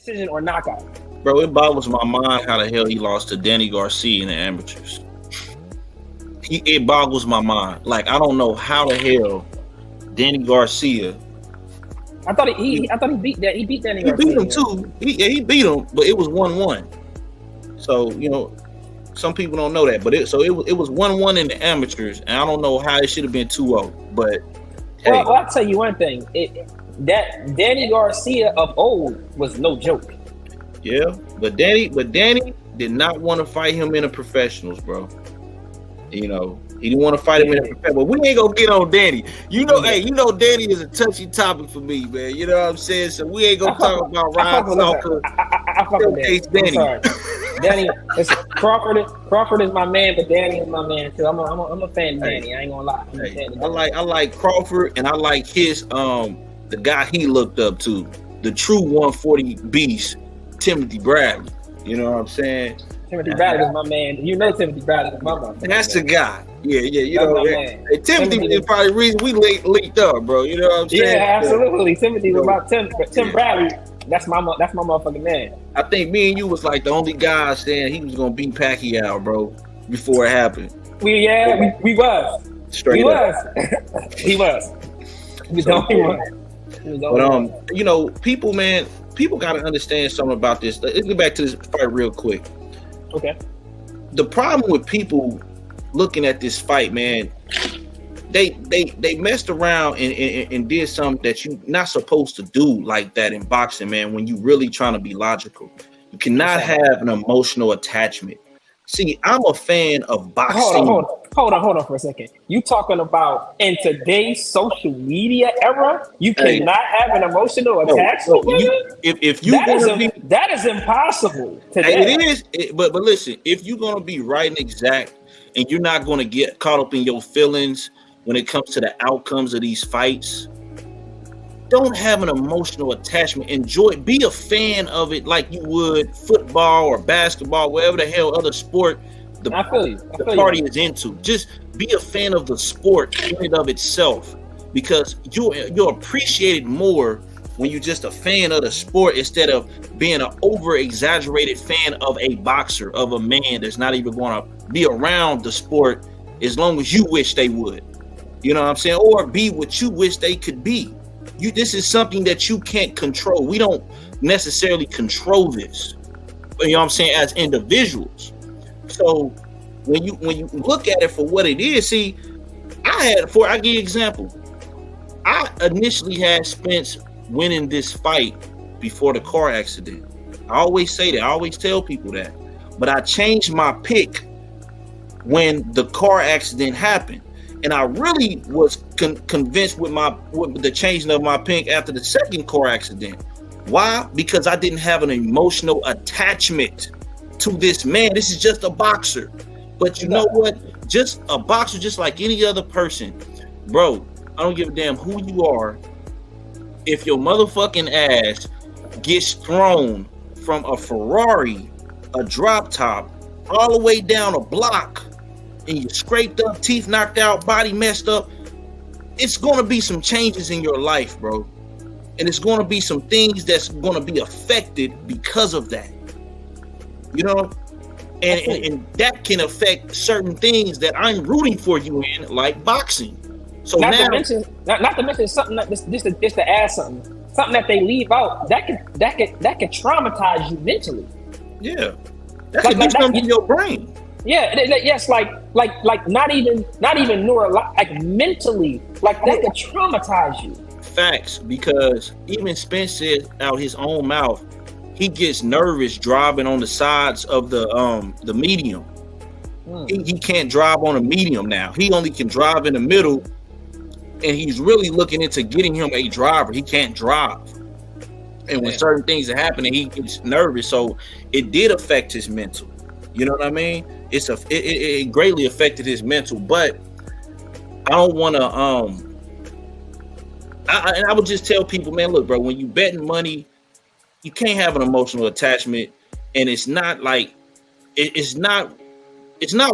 decision or knockout. Bro, it boggles my mind how the hell he lost to Danny Garcia in the amateurs. It boggles my mind. Like, I don't know how the hell Danny Garcia. I thought he beat that. He beat Danny Garcia. He beat him too. He beat him, but it was 1-1. So, you know, some people don't know that, but it was 1-1 in the amateurs, and I don't know how it should have been 2-0. But hey. Well, I'll tell you one thing. That Danny Garcia of old was no joke. Yeah, but Danny did not want to fight him in the professionals, bro. You know, he didn't want to fight him in the professionals. But we ain't gonna get on Danny. You know, hey, you know Danny is a touchy topic for me, man. You know what I'm saying? So we ain't gonna talk about Ryan Stalker. I fuck with Danny. I'm sorry. Danny, listen, Crawford is my man, but Danny is my man too. I'm a fan of Danny. I ain't gonna lie. I like Crawford, and I like his the guy he looked up to, the true 140 beast. Timothy Bradley, you know what I'm saying? Timothy Bradley is my man. You know Timothy Bradley is my man. That's the guy. Yeah, you know. Hey, Timothy is probably the reason we linked up, bro. You know what I'm saying? Yeah, absolutely. Timothy was about Tim, but Tim Bradley, that's my motherfucking man. I think me and you was like the only guys saying he was gonna beat Pacquiao, bro, before it happened. We was. Straight he up. Was. He was. He was the only one. But you know, people got to understand something about this. Let's get back to this fight real quick. Okay. The problem with people looking at this fight, man, they messed around and did something that you're not supposed to do like that in boxing, man, when you really trying to be logical. You cannot have an emotional attachment. See, I'm a fan of boxing. Hold on for a second. You talking about in today's social media era, you cannot have an emotional attachment? If that is impossible today. It is, but listen, if you're gonna be right and exact, and you're not gonna get caught up in your feelings when it comes to the outcomes of these fights, don't have an emotional attachment. Enjoy it. Be a fan of it like you would football or basketball, whatever the hell other sport the party is into. Just be a fan of the sport in and of itself, because you're appreciated more when you're just a fan of the sport instead of being an over-exaggerated fan of a boxer, of a man that's not even going to be around the sport as long as you wish they would. You know what I'm saying? Or be what you wish they could be. This is something that you can't control. We don't necessarily control this, you know what I'm saying, as individuals. So when you look at it for what it is, see, I give you an example. I initially had Spence winning this fight before the car accident. I always say that. I always tell people that. But I changed my pick when the car accident happened. And I really was convinced with the changing of my pick after the second car accident. Why? Because I didn't have an emotional attachment to this man. This is just a boxer. But you know what? Just a boxer, just like any other person. Bro, I don't give a damn who you are. If your motherfucking ass gets thrown from a Ferrari, a drop top, all the way down a block, and you scraped up, teeth knocked out, body messed up, it's going to be some changes in your life, bro. And it's going to be some things that's going to be affected because of that. You know? And that can affect certain things that I'm rooting for you in, like boxing. So not to mention something that just to add something that they leave out that could traumatize you mentally. Yeah, that could do something to your brain. Yeah, yes, like not even like mentally, like that could traumatize you. Facts, because even Spence said out his own mouth, he gets nervous driving on the sides of the medium. He can't drive on a medium now. He only can drive in the middle, and he's really looking into getting him a driver. He can't drive. And when certain things are happening, he gets nervous. So it did affect his mental. You know what I mean? It greatly affected his mental. But I don't want to I would just tell people, man, look, bro, when you betting money, you can't have an emotional attachment, and it's not like it's not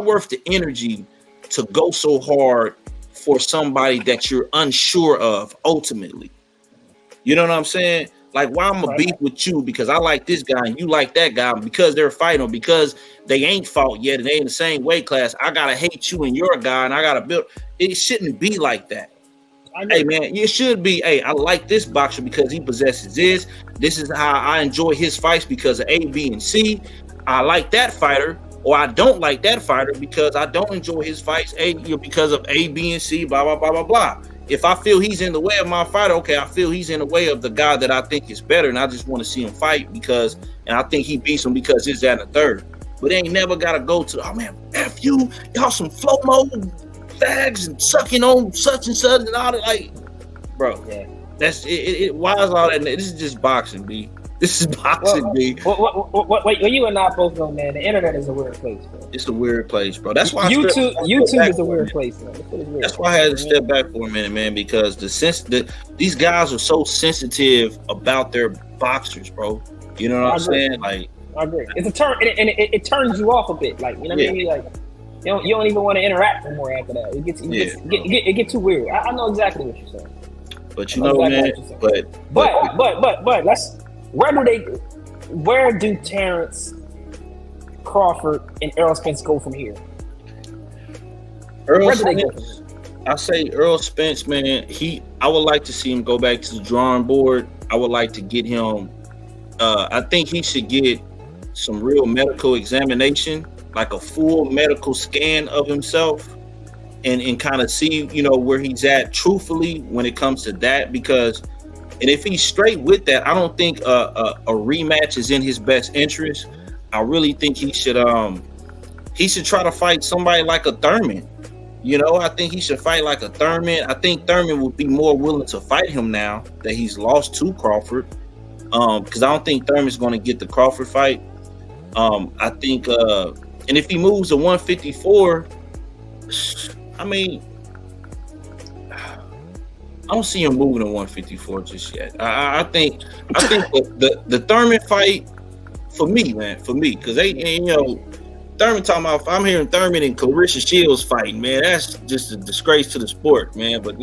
worth the energy to go so hard for somebody that you're unsure of ultimately. You know what I'm saying? Like, why I'm gonna beef with you because I like this guy and you like that guy because they're fighting, or because they ain't fought yet and they in the same weight class. I gotta hate you and you're a guy and I gotta build. It shouldn't be like that. Hey man, it should be. Hey, I like this boxer because he possesses this. This is how I enjoy his fights because of A, B, and C. I like that fighter, or I don't like that fighter because I don't enjoy his fights. Because of A, B, and C. Blah blah blah blah blah. If I feel he's in the way of my fighter, okay, I feel he's in the way of the guy that I think is better, and I just want to see him fight and I think he beats him because it's that and the third. But they ain't never got to go to, oh man, F you, y'all some flow-mo fags and sucking on such and such and all that. Like, bro, yeah. That's it. Why is all that? This is just boxing, B. This is boxing, B. Wait, you and I both know, man, the internet is a weird place, bro. It's a weird place, bro. That's why YouTube is a weird place, man. That's why I had to step back for a minute, man, because these guys are so sensitive about their boxers, bro. You know what I'm saying? Like, I agree. It's a turn, and it turns you off a bit. Like, you know what I mean? Like, you don't even want to interact anymore after that. It gets too weird. I know exactly what you're saying. But you know, man. But let's. Where do Terrence Crawford and Errol Spence go from here? I say Errol Spence, man. I would like to see him go back to the drawing board. I would like to get him. I think he should get some real medical examination, like a full medical scan of himself, and kind of see, where he's at truthfully when it comes to that. Because, and if he's straight with that, I don't think a rematch is in his best interest. I really think he should try to fight somebody like a Thurman. I think he should fight like a Thurman. I think Thurman would be more willing to fight him now that he's lost to Crawford. Because I don't think Thurman's going to get the Crawford fight. I think, and if he moves to 154, I mean, I don't see him moving to 154 just yet. I think the Thurman fight for me, because Thurman talking about, I'm hearing Thurman and Clarissa Shields fighting, man. That's just a disgrace to the sport, man. But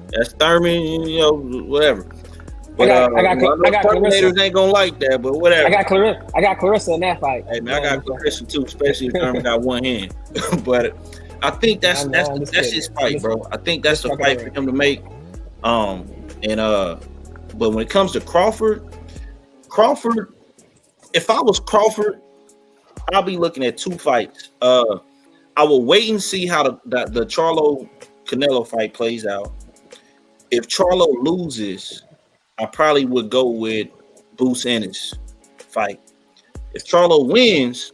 that's Thurman, whatever. But I got Terminators ain't gonna like that, but whatever. I got Clarissa in that fight. Hey man, I got Clarissa too, especially if Thurman got one hand. But I think that's his fight, bro. I think that's the fight for him to make. But when it comes to Crawford, if I was Crawford, I'll be looking at two fights. I will wait and see how the Charlo Canelo fight plays out. If Charlo loses, I probably would go with Bruce Ennis fight. If Charlo wins,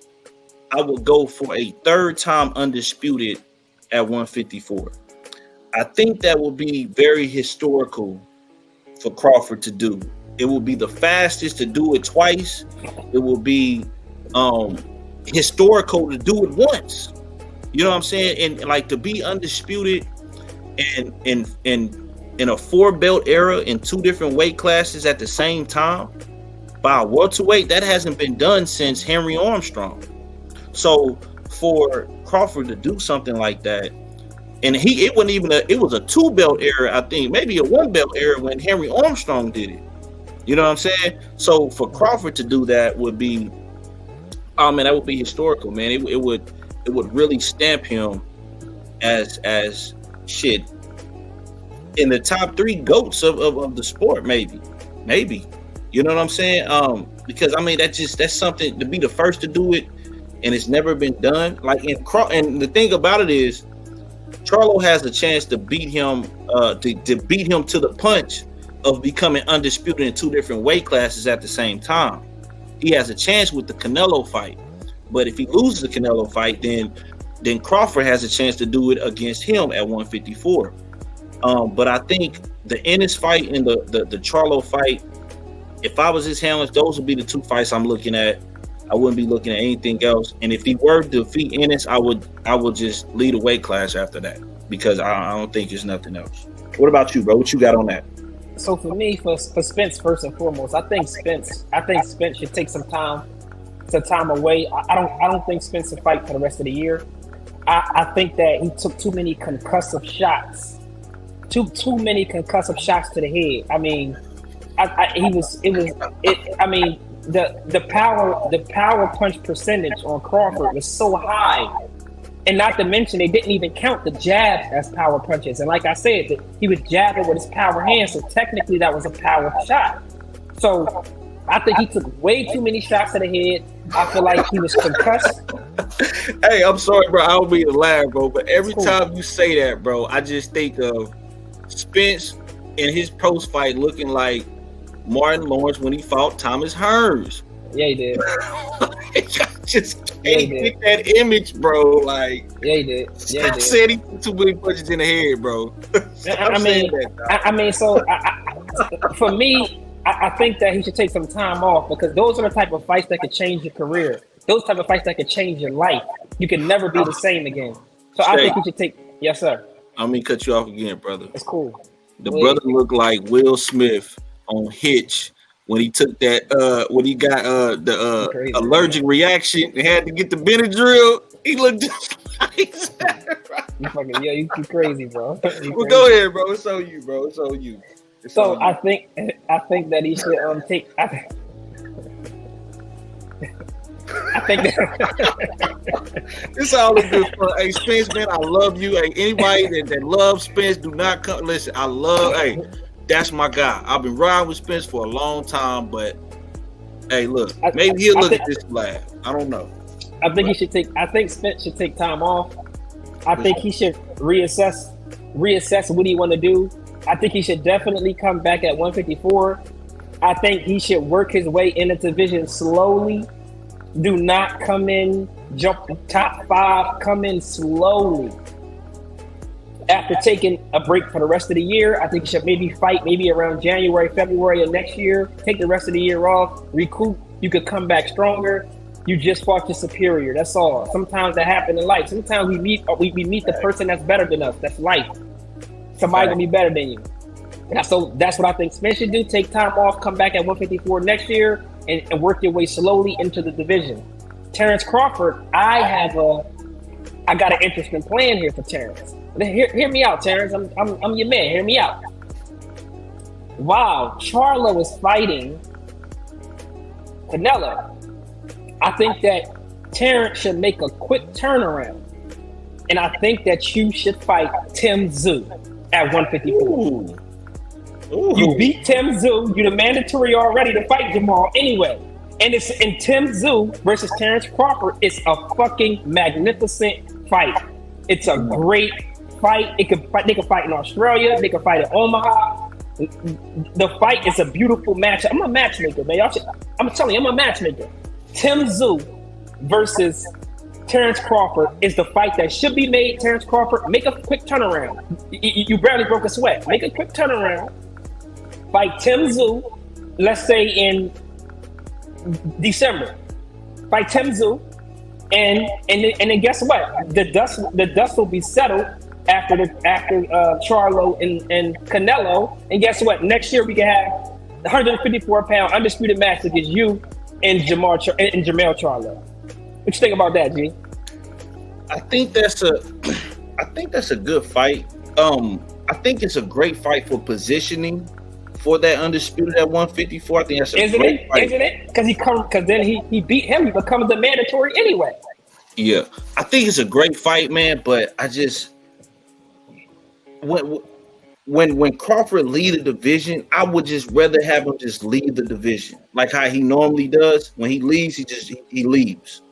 I would go for a third time undisputed at 154. I think that will be very historical for Crawford to do. It will be the fastest to do it twice. It will be historical to do it once. You know what I'm saying? And like to be undisputed and in a 4-belt era in 2 different weight classes at the same time by a welterweight, that hasn't been done since Henry Armstrong. So for Crawford to do something like that, and it was a 2-belt era, I think, maybe a 1-belt era when Henry Armstrong did it. You know what I'm saying? So for Crawford to do that would be, oh man, that would be historical, man. It would really stamp him as shit in the top 3 GOATs of the sport, maybe. You know what I'm saying? Because I mean that's something to be the first to do it, and it's never been done. Like and the thing about it is, Charlo has a chance to beat him to beat him to the punch of becoming undisputed in 2 different weight classes at the same time. He has a chance with the Canelo fight, but if he loses the Canelo fight, then Crawford has a chance to do it against him at 154. But I think the Ennis fight and the Charlo fight, if I was his handler, those would be the 2 fights I'm looking at. I wouldn't be looking at anything else. And if he were to defeat Ennis, I would just lead a weight class after that, because I don't think there's nothing else. What about you, bro? What you got on that? So for me, for Spence, first and foremost, I think Spence should take some time away. I don't think Spence will fight for the rest of the year. I think that he took too many concussive shots. Too many concussive shots to the head. I mean, I mean, the power punch percentage on Crawford was so high, and not to mention they didn't even count the jabs as power punches. And like I said, he was jabbing with his power hand, so technically that was a power shot. So I think he took way too many shots to the head. I feel like he was concussed. Hey, I'm sorry, bro. I don't mean to laugh, bro, but every time you say that, bro, I just think of Spence in his post fight looking like Martin Lawrence when he fought Thomas Hearns. Yeah, he did. I just can't get that image, bro. Like, yeah, he did. Yeah, I said he put too many punches in the head, bro. For me, I think that he should take some time off, because those are the type of fights that could change your career. Those type of fights that could change your life. You can never be the same again. So I think he should take. Yes, sir. I mean, cut you off again, brother. It's cool. The brother looked like Will Smith on Hitch when he took that. When he got the allergic reaction and had to get the Benadryl. He looked just like that. You fucking you crazy, bro. Well, go ahead, bro. It's on you, bro. It's on you. So I think that he should take. I think that it's all a good fun. Hey, Spence, man, I love you. Hey, anybody that loves Spence, do not come. Listen, I love. Hey, that's my guy. I've been riding with Spence for a long time, but hey, look, maybe he'll look at this and laugh. I don't know. I think he should take. I think Spence should take time off. I think he should reassess what he want to do. I think he should definitely come back at 154. I think he should work his way in the division slowly. Do not come in, jump top 5, come in slowly. After taking a break for the rest of the year, I think he should maybe fight around January, February of next year. Take the rest of the year off, recoup. You could come back stronger. You just fought your superior. That's all. Sometimes that happens in life. Sometimes we meet the person that's better than us. That's life. Somebody gonna be better than you. And so that's what I think Spence should do. Take time off, come back at 154 next year, and work your way slowly into the division. Terrence Crawford, I got an interesting plan here for Terrence. Hear me out, Terrence. I'm your man. Hear me out. While Charlo is fighting Canelo, I think that Terrence should make a quick turnaround, and I think that you should fight Tim Tszyu at 154. Ooh. You beat Tim Tszyu. You're the mandatory already to fight Jamal anyway. And Tim Tszyu versus Terrence Crawford is a fucking magnificent fight. It's a great fight. They can fight in Australia. They can fight in Omaha. The fight is a beautiful match. I'm a matchmaker, man. I'm telling you, I'm a matchmaker. Tim Tszyu versus Terrence Crawford is the fight that should be made. Terrence Crawford, make a quick turnaround. You barely broke a sweat. Make a quick turnaround. Fight Tim Tszyu, let's say in December. Fight Tim Tszyu, and then guess what? The dust will be settled after Charlo and Canelo. And guess what? Next year we can have the 154-pound undisputed match against you and Jamel Charlo. What you think about that, G? I think that's a good fight. I think it's a great fight for positioning for that undisputed at 154. I think that's a great fight. Isn't it? Because then he beat him. He becomes the mandatory anyway. Yeah, I think it's a great fight, man. But I just when Crawford lead a division, I would just rather have him just lead the division like how he normally does. When he leaves, he leaves.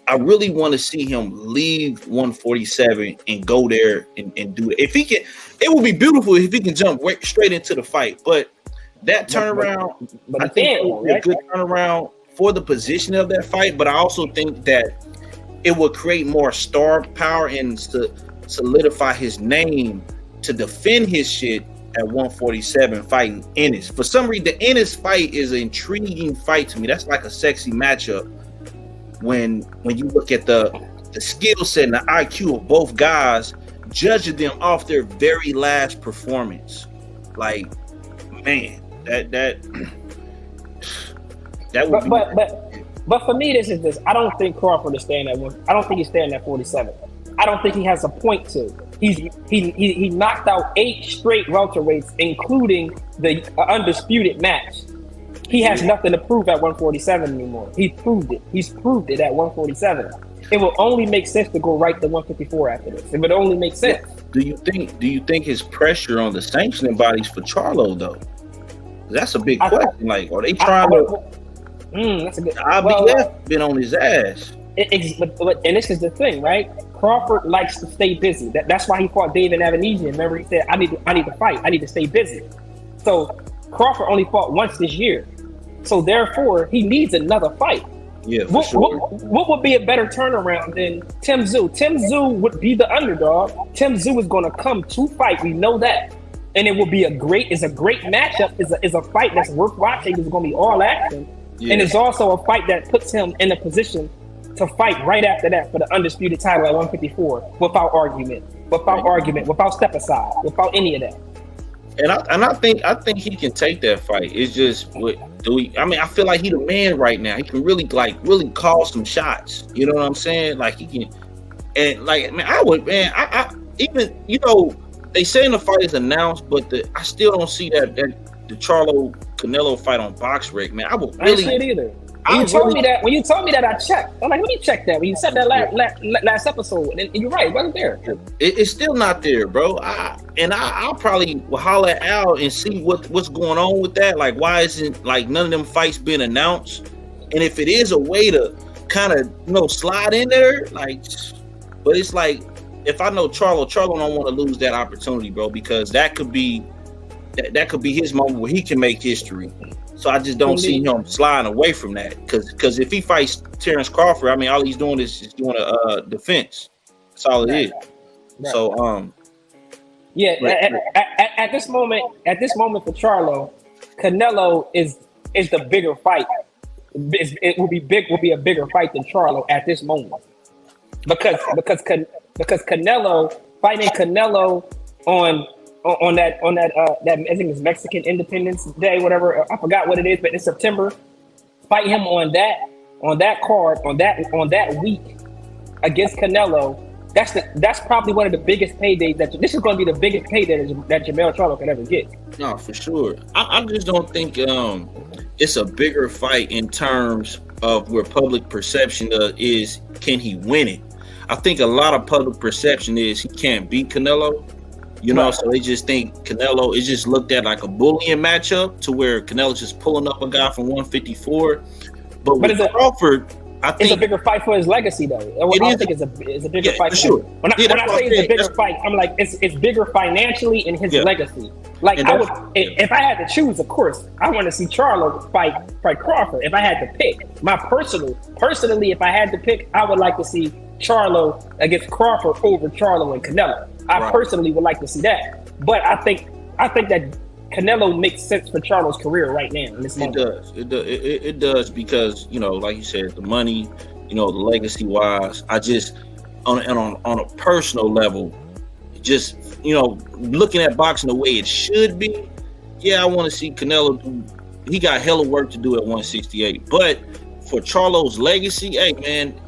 I really want to see him leave 147 and go there and do it. If he can, it would be beautiful if he can jump straight into the fight. But that turnaround, I think it would be a good turnaround for the position of that fight. But I also think that it would create more star power and to solidify his name to defend his shit at 147 fighting Ennis. For some reason, the Ennis fight is an intriguing fight to me. That's like a sexy matchup. When you look at the skill set and the IQ of both guys, judging them off their very last performance, like, man, that would but for me, this. I don't think Crawford is staying at one. I don't think he's staying at 47. I don't think he has a point to. he knocked out 8 straight welterweights, including the undisputed match. He has nothing to prove at 147 anymore. He proved it. He's proved it at 147. It will only make sense to go right to 154 after this. It would only make sense. Do you think his pressure on the sanctioning bodies for Charlo though? That's a big question. Like, are they trying to? That's a good. IBF been on his ass. And this is the thing, right? Crawford likes to stay busy. That's why he fought David Avanesian. Remember, he said, "I need to fight. I need to stay busy." So Crawford only fought once this year. So therefore, he needs another fight. Yeah, for sure. What would be a better turnaround than Tim Tszyu? Tim Tszyu would be the underdog. Tim Tszyu is going to come to fight. We know that, and it will be a great matchup. Is a fight that's worth watching. It's going to be all action, and it's also a fight that puts him in a position to fight right after that for the undisputed title at 154 without argument, without step aside, without any of that. And I think he can take that fight. It's just I feel like he the man right now. He can really call some shots. You know what I'm saying? Like he can, and like I even they saying the fight is announced, but I still don't see that the Charlo Canelo fight on BoxRec, man. I didn't see it either. When you told me that, I checked. I'm like, let me check that. When you said that last episode, and you're right, it wasn't there. It's still not there, bro. I'll probably holler at Al and see what's going on with that. Like, why isn't like none of them fights been announced? And if it is a way to kind of slide in there, like, but it's like if I know Charlo don't want to lose that opportunity, bro, because that could be his moment where he can make history. So I just don't see him sliding away from that, because if he fights Terrence Crawford, I mean, all he's doing is doing a defense. That's all it is. Right. So at this moment for Charlo, Canelo is the bigger fight. It will be a bigger fight than Charlo at this moment, because Canelo fighting Canelo on that I think it's Mexican Independence Day, whatever, I forgot what it is, but in September, fight him on that card on that week against Canelo. That's probably one of the biggest paydays this is going to be the biggest payday that Jermell Charlo can ever get. No, for sure. I just don't think it's a bigger fight in terms of where public perception is. Can he win it? I think a lot of public perception is he can't beat Canelo. So they just think Canelo is just looked at like a bullying matchup, to where Canelo's just pulling up a guy from 154. But with Crawford, I think it's a bigger fight for his legacy, though. I think it's a bigger fight for sure. When I say it's a bigger fight, I'm like it's bigger financially in his legacy. Like if I had to choose, of course, I want to see Charlo fight Crawford. If I had to pick, personally, if I had to pick, I would like to see Charlo against Crawford over Charlo and Canelo. I personally would like to see that, but I think that Canelo makes sense for Charlo's career right now. In this moment. It does because like you said, the money, the legacy wise. I just on a personal level, just looking at boxing the way it should be. Yeah, I want to see Canelo. He got hella work to do at 168, but for Charlo's legacy, hey man.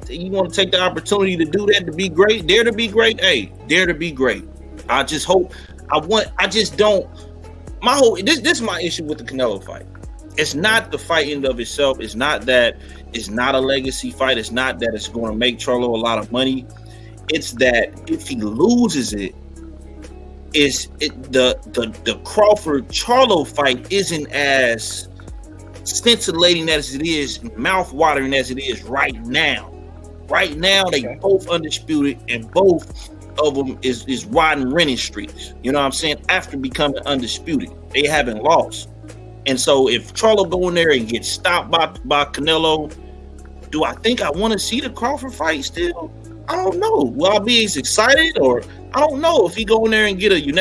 You want to take the opportunity to do that, to be great, dare to be great. Hey, dare to be great. I just hope. This is my issue with the Canelo fight. It's not the fight in and of itself. It's not that it's not a legacy fight. It's not that it's going to make Charlo a lot of money. It's that if he loses it, the Crawford Charlo fight isn't as scintillating as it is, mouth-watering as it is right now. Right now, they both undisputed, and both of them is riding winning streaks. You know what I'm saying? After becoming undisputed, they haven't lost. And so if Charlo go in there and get stopped by Canelo, do I think I want to see the Crawford fight still? I don't know. Will I be as excited, or I don't know if he go in there and get he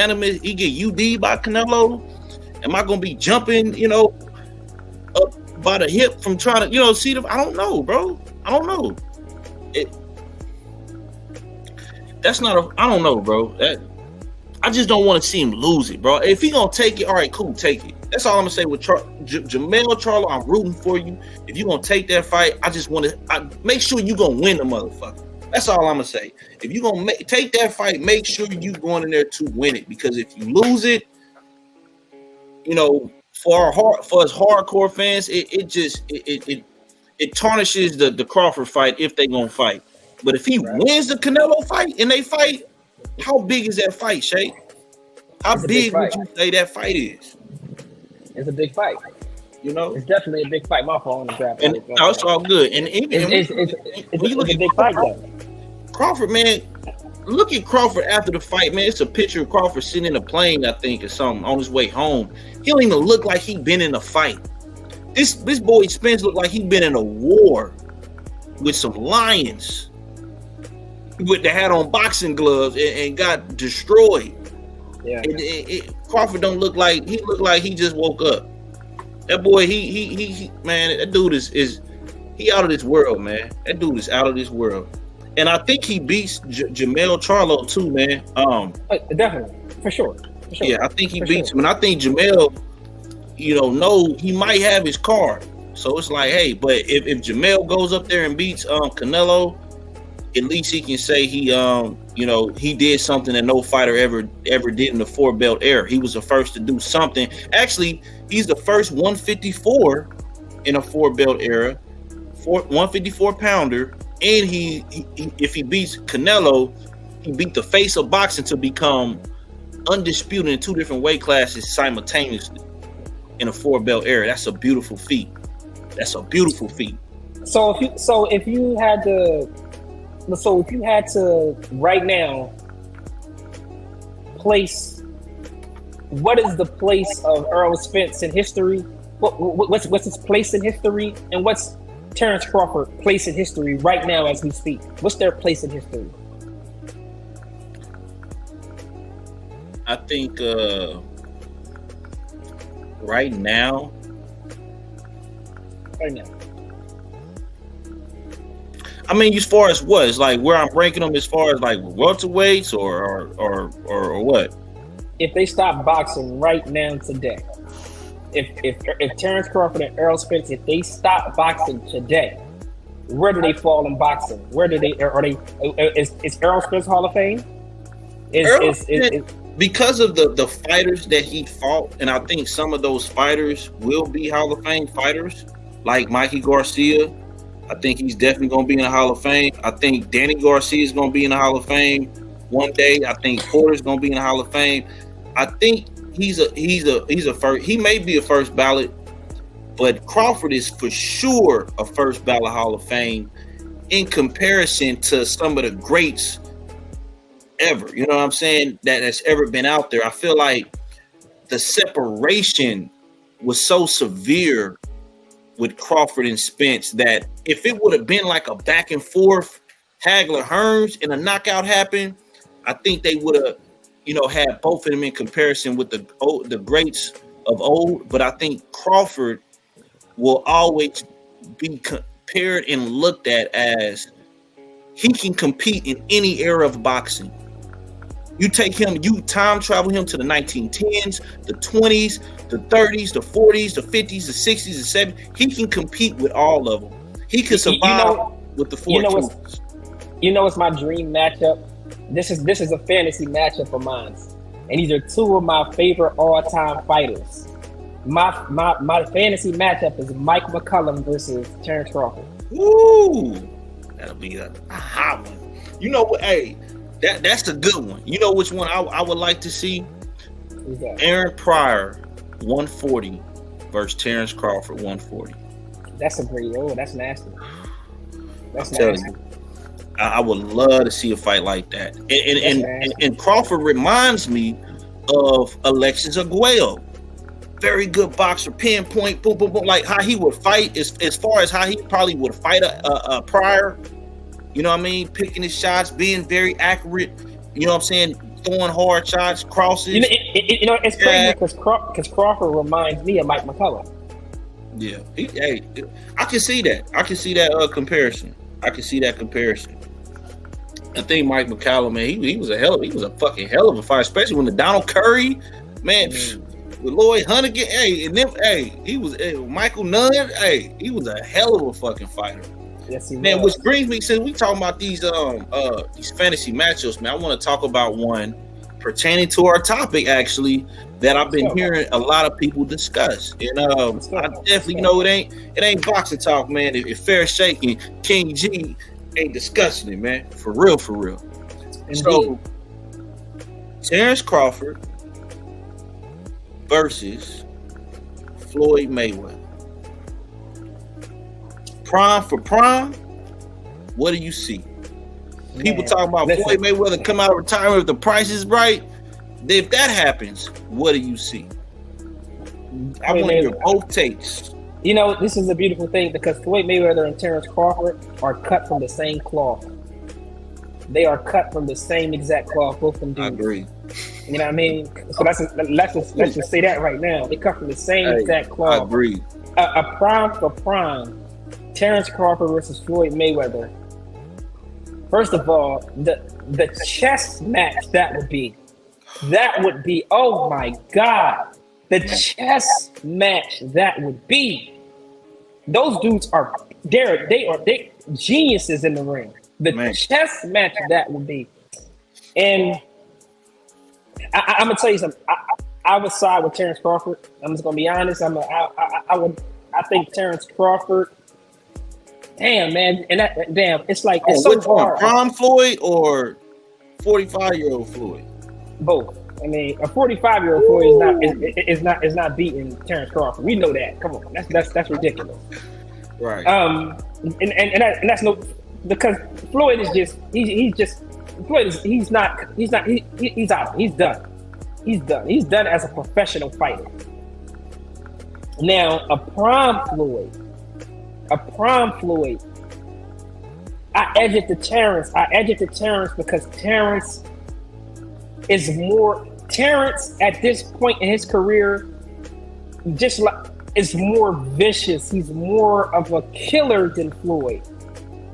get UD by Canelo? Am I going to be jumping, up by the hip from trying to, see the? I don't know, bro. I don't know. I don't know, bro. I just don't want to see him lose it, bro. If he gonna take it, all right, cool, take it. That's all I'm gonna say with Jermell Charlo. I'm rooting for you. If you gonna take that fight, I just want to make sure you gonna win the motherfucker. That's all I'm gonna say. If you're gonna take that fight, make sure you going in there to win it. Because if you lose it, you know, for us hardcore fans, it tarnishes the Crawford fight if they gonna fight. But if he wins the Canelo fight and they fight, how big is that fight, Shay? How big would you say that fight is? It's a big fight. You know, it's definitely a big fight. My phone is grabbing. And it's all good. And it's a big fight, though. Crawford, man, look at Crawford after the fight, man. It's a picture of Crawford sitting in a plane, I think, or something, on his way home. He don't even look like he been in a fight. This boy Spence looked like he been in a war with some lions. With the hat on boxing gloves and got destroyed. Yeah. Crawford don't look like he just woke up. That boy, he man, that dude is he out of this world, man. That dude is out of this world. And I think he beats Jamel Charlo too, man. Definitely, for sure. Yeah, I think he beats him, and I think Jamel, he might have his card. So it's like, hey, but if Jamel goes up there and beats Canelo, at least he can say he did something that no fighter ever did in the 4-belt era. He was the first to do something. Actually, he's the first 154 in a 4-belt era, 154 pounder. And he if he beats Canelo, he beat the face of boxing to become undisputed in 2 different weight classes simultaneously in a 4-belt era. That's a beautiful feat. So if you had to right now place, what is the place of Errol Spence in history? What's his place in history, and what's Terrence Crawford place in history right now as we speak? What's their place in history? I think right now. I mean, as far as what? It's like where I'm ranking them as far as like welterweights or what? If they stop boxing right now today, if Terrence Crawford and Errol Spence, if they stop boxing today, where do they fall in boxing? Where do they? Is Errol Spence Hall of Fame? Because of the fighters that he fought, and I think some of those fighters will be Hall of Fame fighters, like Mikey Garcia. I think he's definitely going to be in the Hall of Fame. I think Danny Garcia is going to be in the Hall of Fame one day. I think Porter's going to be in the Hall of Fame. I think he's a first. He may be a first ballot, but Crawford is for sure a first ballot Hall of Fame in comparison to some of the greats ever. You know what I'm saying? That's ever been out there. I feel like the separation was so severe with Crawford and Spence that if it would have been like a back and forth Hagler Hearns and a knockout happened, I think they would have, had both of them in comparison with the greats of old. But I think Crawford will always be compared and looked at as he can compete in any era of boxing. You take him, you time travel him to the 1910s, the 20s, the 30s, the 40s, the 50s, the 60s, the 70s. He can compete with all of them. He can survive with the 4 tools. It's my dream matchup. This is a fantasy matchup of mine, and these are 2 of my favorite all-time fighters. My fantasy matchup is Mike McCullum versus Terrence Crawford. Ooh, that'll be a hot one. You know what? Hey. That's a good one. You know which one I would like to see? Aaron Pryor, 140 versus Terrence Crawford, 140. That's a great. Oh, that's nasty. That's nasty. I would love to see a fight like that. And Crawford reminds me of Alexis Arguello. Very good boxer, pinpoint, boom, boom, boom. Like how he would fight, as far as how he probably would fight a Pryor. You know what I mean? Picking his shots, being very accurate. You know what I'm saying? Throwing hard shots, crosses. It's crazy because Crawford reminds me of Mike McCullum. Yeah. I can see that. I can see that comparison. I think Mike McCullum, man, he was a fucking hell of a fighter, especially when the Donald Curry, man, with Lloyd Hunnigan, he was Michael Nunn, he was a hell of a fucking fighter. Yes, he Man, was. which brings me, since we talking about these fantasy matchups, man, I want to talk about one pertaining to our topic, actually, that I've been hearing a lot of people discuss. And I definitely know it ain't boxing talk, man. If fair shaking, King G ain't discussing it, man. For real, for real. Indeed. So Terrence Crawford versus Floyd Mayweather. Prime for prime, what do you see? People talking about Floyd Mayweather come out of retirement if the price is right. If that happens, what do you see? I want to hear both takes. You know, this is a beautiful thing because Floyd Mayweather and Terrence Crawford are cut from the same cloth. They are cut from the same exact cloth, both of them dudes. I agree. You know what I mean? So let's just say that right now. They cut from the same exact cloth. I agree. A prime for prime, Terrence Crawford versus Floyd Mayweather. First of all, the chess match that would be, oh my God, the chess match that would be. Those dudes are they geniuses in the ring. The chess match that would be, and I'm gonna tell you something. I would side with Terrence Crawford. I'm just gonna be honest. I think Terrence Crawford. Damn, man, and it's like it's so hard. Prime Floyd or 45-year-old Floyd? Both. I mean, a 45-year-old Floyd is not beating Terrence Crawford. We know that. Come on, that's ridiculous. Right. And that's no, because Floyd is just he's out. He's done. He's done as a professional fighter. Now a prime Floyd. I edge it to Terrence because Terrence at this point in his career, just like, is more vicious. He's more of a killer than Floyd.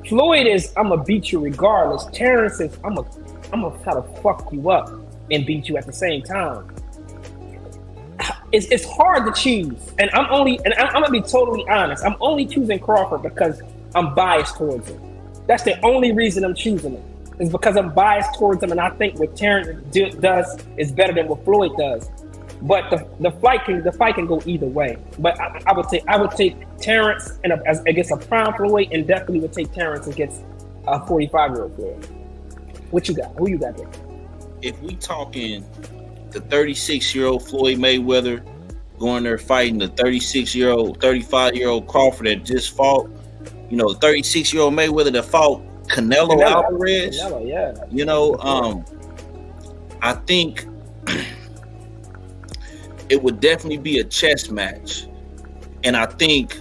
Floyd is, I'm gonna beat you regardless. Terrence is, I'm gonna try to fuck you up and beat you at the same time. It's hard to choose, and I'm gonna be totally honest. I'm only choosing Crawford because I'm biased towards him. That's the only reason I'm choosing him, is because I'm biased towards him, and I think what Terrence does is better than what Floyd does. But the fight can go either way. But I would take Terrence against a prime Floyd, and definitely would take Terrence against a 45-year-old Floyd. What you got? Who you got there? If we talking the 36-year-old Floyd Mayweather going there fighting the 35-year-old Crawford that just fought, the 36-year-old Mayweather that fought Canelo Alvarez. Canelo, yeah. I think it would definitely be a chess match. And I think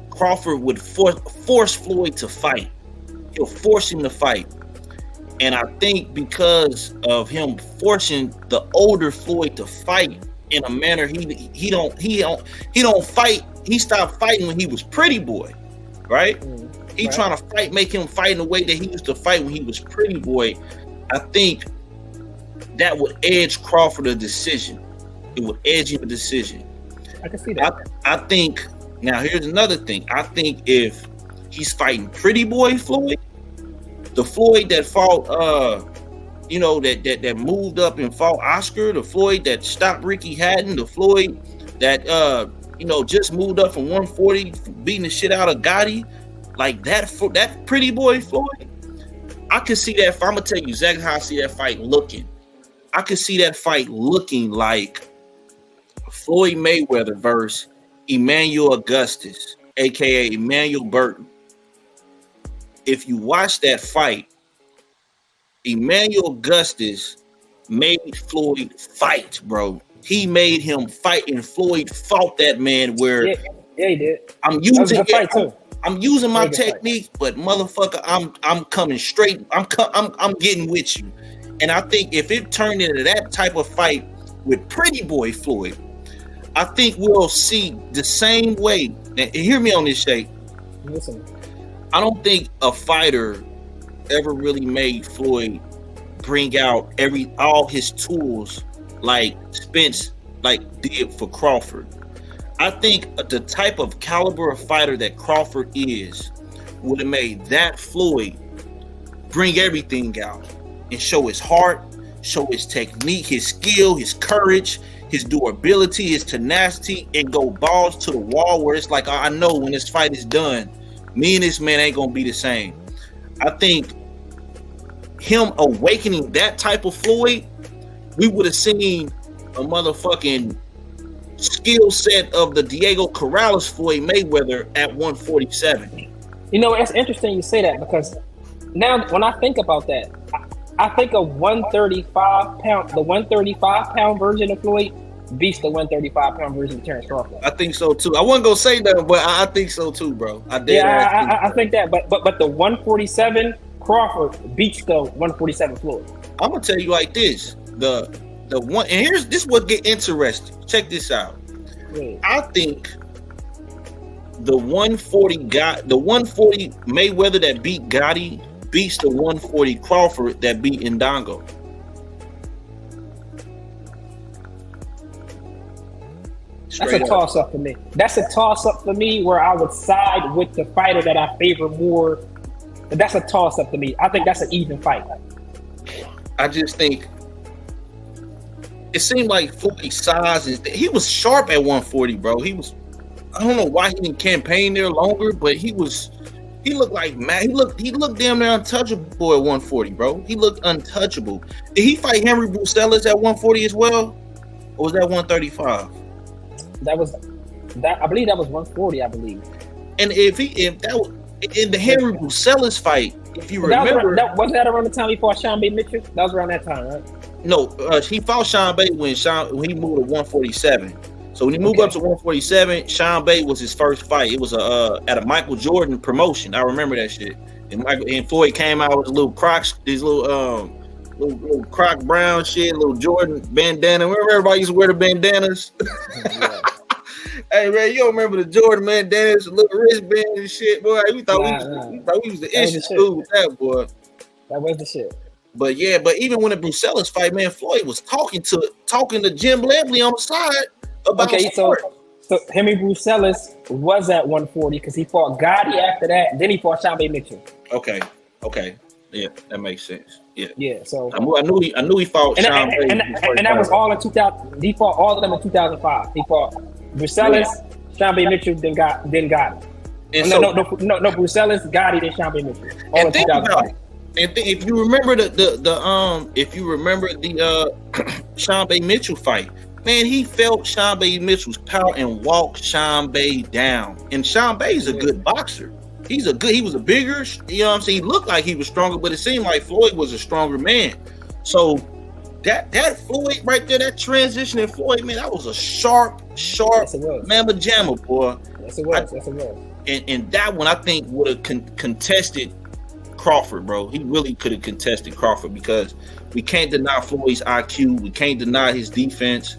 Crawford would force Floyd to fight. He'll force him to fight. And I think because of him forcing the older Floyd to fight in a manner he don't fight. He stopped fighting when he was Pretty Boy, right? He trying to make him fight in the way that he used to fight when he was Pretty Boy. I think that would edge Crawford a decision. It would edge him a decision. I can see that. I think, now here's another thing. I think if he's fighting Pretty Boy Floyd, the Floyd that fought, that moved up and fought Oscar, the Floyd that stopped Ricky Hatton, the Floyd that, just moved up from 140, beating the shit out of Gotti, like that Pretty Boy Floyd, I could see that. I'm gonna tell you exactly how I see that fight looking. I could see that fight looking like Floyd Mayweather versus Emmanuel Augustus, aka Emmanuel Burton. If you watch that fight, Emmanuel Augustus made Floyd fight, bro. He made him fight, and Floyd fought that man where yeah, he did. I'm using my technique, but motherfucker, I'm coming straight. I'm getting with you. And I think if it turned into that type of fight with Pretty Boy Floyd, I think we'll see the same way. Now, hear me on this, Shay. Listen. I don't think a fighter ever really made Floyd bring out all his tools like Spence did for Crawford. I think the type of caliber of fighter that Crawford is would have made that Floyd bring everything out and show his heart, show his technique, his skill, his courage, his durability, his tenacity, and go balls to the wall where it's like, I know when this fight is done, me and this man ain't gonna be the same. I think him awakening that type of Floyd, we would have seen a motherfucking skill set of the Diego Corrales Floyd Mayweather at 147. You know, it's interesting you say that, because now when I think about that, I think a 135 pound, the 135 pound version of Floyd beats the 135 pound version of Terrence Crawford. I think so too. I wasn't gonna say that, but I think so too, bro. I think that, but the 147 Crawford beats the 147 Floyd. I'm gonna tell you like this: the one, and this what get interesting. Check this out. Yeah. I think the 140 Mayweather that beat Gotti beats the 140 Crawford that beat Ndongo. That's a toss up for me. That's a toss up for me where I would side with the fighter that I favor more. But that's a toss up to me. I think that's an even fight. I just think it seemed like Floyd's size he was sharp at 140, bro. I don't know why he didn't campaign there longer, but he looked like mad. He looked damn near untouchable at 140, bro. He looked untouchable. Did he fight Henry Brucelis at 140 as well? Or was that 135? I believe that was 140, I believe. And if that was in the Henry Brucelis fight, if you remember, wasn't that around the time he fought Sean B. Mitchell? That was around that time, right? No, he fought Sean Bay when he moved to 147. So when he moved up to 147, Sean Bay was his first fight. It was at a Michael Jordan promotion. I remember that shit. And Floyd came out with his little Crocs, these little Croc brown shit, little Jordan bandana. Remember everybody used to wear the bandanas? Yeah. Hey man, you don't remember the Jordan bandanas, the little wristband and shit, boy? We thought we was the issue school with that, boy. That was the shit. But yeah, even when the Brucelis fight, man, Floyd was talking to Jim Lampley on the side about sport. So Henry Brucelis was at 140 because he fought Gotti after that. Then he fought Sean B. Mitchell. Okay. Yeah, that makes sense. Yeah. So I knew he fought Sean Bay. And that was all in 2000. He fought all of them in 2005. He fought Brucelis, Sean B. Mitchell, then Gotti. And no, Brucelis, Gotti, then Sean B. Mitchell. All in 2005. And if you remember the Sean B. Mitchell fight, man, he felt Sean B. Mitchell's power and walked Sean B. down. And Sean Bay's a good boxer. He was a bigger, you know what I'm saying? He looked like he was stronger, but it seemed like Floyd was a stronger man. So that Floyd right there, that transition in Floyd, man, that was a sharp mamma jamma, boy. Yes, it was. And that one, I think, would have contested Crawford, bro. He really could have contested Crawford because we can't deny Floyd's IQ. We can't deny his defense.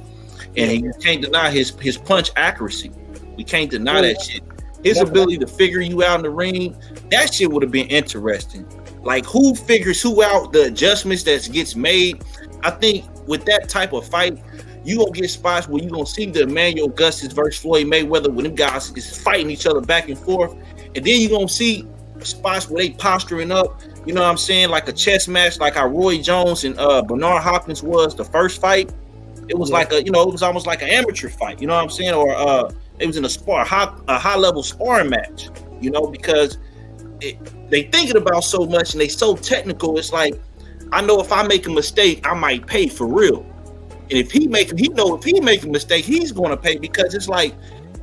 And you can't deny his punch accuracy. We can't deny that shit. His ability to figure you out in the ring, that shit would have been interesting. Like, who figures who out, the adjustments that gets made. I think with that type of fight, you gonna get spots where you gonna see the Emmanuel Augustus versus Floyd Mayweather when them guys is fighting each other back and forth, and then you gonna see spots where they posturing up. You know what I'm saying? Like a chess match, like how Roy Jones and Bernard Hopkins was the first fight. It was like it was almost like an amateur fight. You know what I'm saying? Or it was in a high level sparring match. You know, because they thinking about so much and they so technical. It's like, I know if I make a mistake, I might pay for real. And if he make a mistake, he's going to pay, because it's like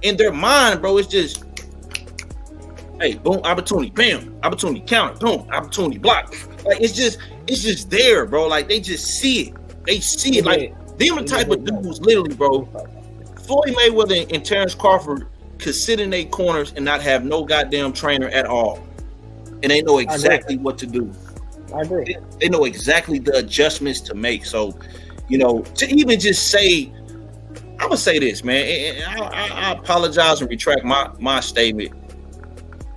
in their mind, bro, it's just, hey, boom, opportunity, bam, opportunity, counter, boom, opportunity, block. Like it's just there, bro. Like they just see it. They see it. Like them the type of dudes, literally, bro. Floyd Mayweather and Terrence Crawford could sit in their corners and not have no goddamn trainer at all, and they know exactly what to do. I agree. They know exactly the adjustments to make. So, you know, to even just say, I'm gonna say this, man. And I apologize and retract my statement.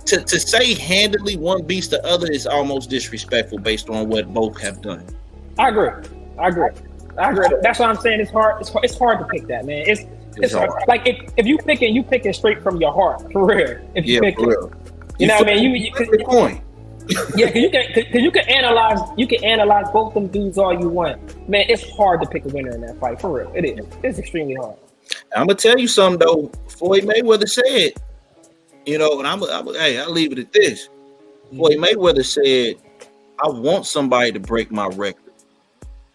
To say handedly one beats the other is almost disrespectful based on what both have done. I agree. I agree. That's what I'm saying. It's hard. It's hard to pick that, man. It's hard. Like if you picking straight from your heart, for real. If you pick it, you know what I mean. You the coin. Yeah, because you can analyze both them dudes all you want, man. It's hard to pick a winner in that fight, for real. It is. It's extremely hard. I'm gonna tell you something though. Floyd Mayweather said, you know, and I'll leave it at this. Floyd Mayweather said, "I want somebody to break my record,"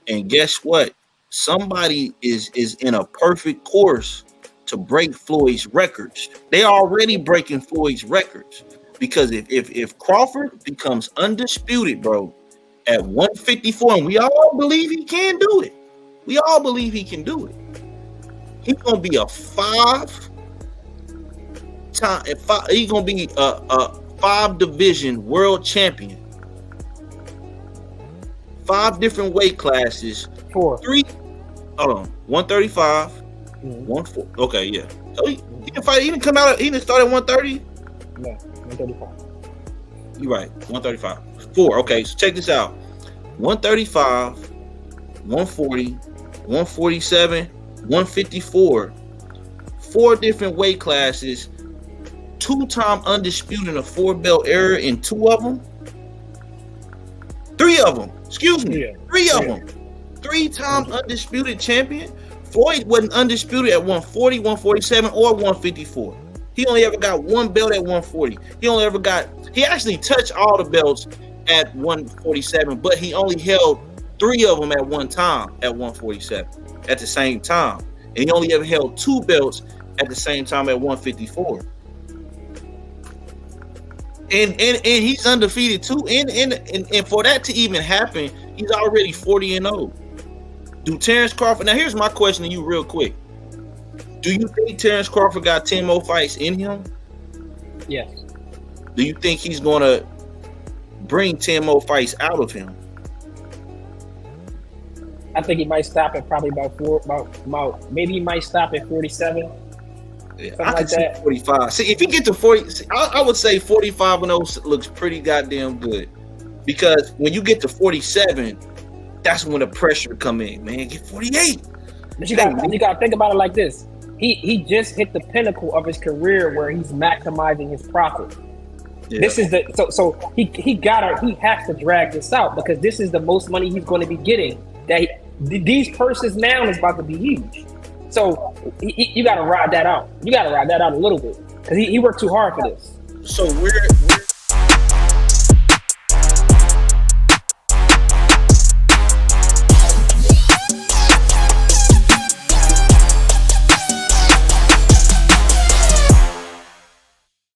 and guess what? Somebody is in a perfect course to break Floyd's records. They are already breaking Floyd's records. Because if Crawford becomes undisputed, bro, at 154, and we all believe he can do it. We all believe he can do it. He's gonna be a five division world champion. 5 different weight classes. 4. 3. Hold on. 135. 140. Okay, yeah. So he didn't fight. He didn't come out. He didn't start at 130. No, 135. You're right. 135. 4. Okay, so check this out. 135, 140, 147, 154. 4 different weight classes. 2-time undisputed in a 4-belt era in 2 of them. 3 of them. Excuse me. Yeah. 3 of them. 3-time undisputed champion. Floyd wasn't undisputed at 140, 147, or 154. He only ever got 1 belt at 140. He actually touched all the belts at 147, but he only held 3 of them at one time at 147 at the same time. And he only ever held 2 belts at the same time at 154. And he's undefeated too. And for that to even happen, he's already 40-0. Do Terrence Crawford? Now here's my question to you real quick. Do you think Terrence Crawford got 10 more fights in him? Yes. Do you think he's gonna bring 10 more fights out of him? I think he might stop at probably maybe he might stop at 47. Yeah, I could see 45. See, if he get to 40, I would say 45-0 looks pretty goddamn good. Because when you get to 47, that's when the pressure come in, man. Get 48. But you gotta think about it like this. He just hit the pinnacle of his career where he's maximizing his profit. Yeah. This is so he has to drag this out because this is the most money he's going to be getting. These purses now is about to be huge. So you got to ride that out. You got to ride that out a little bit because he worked too hard for this. So we're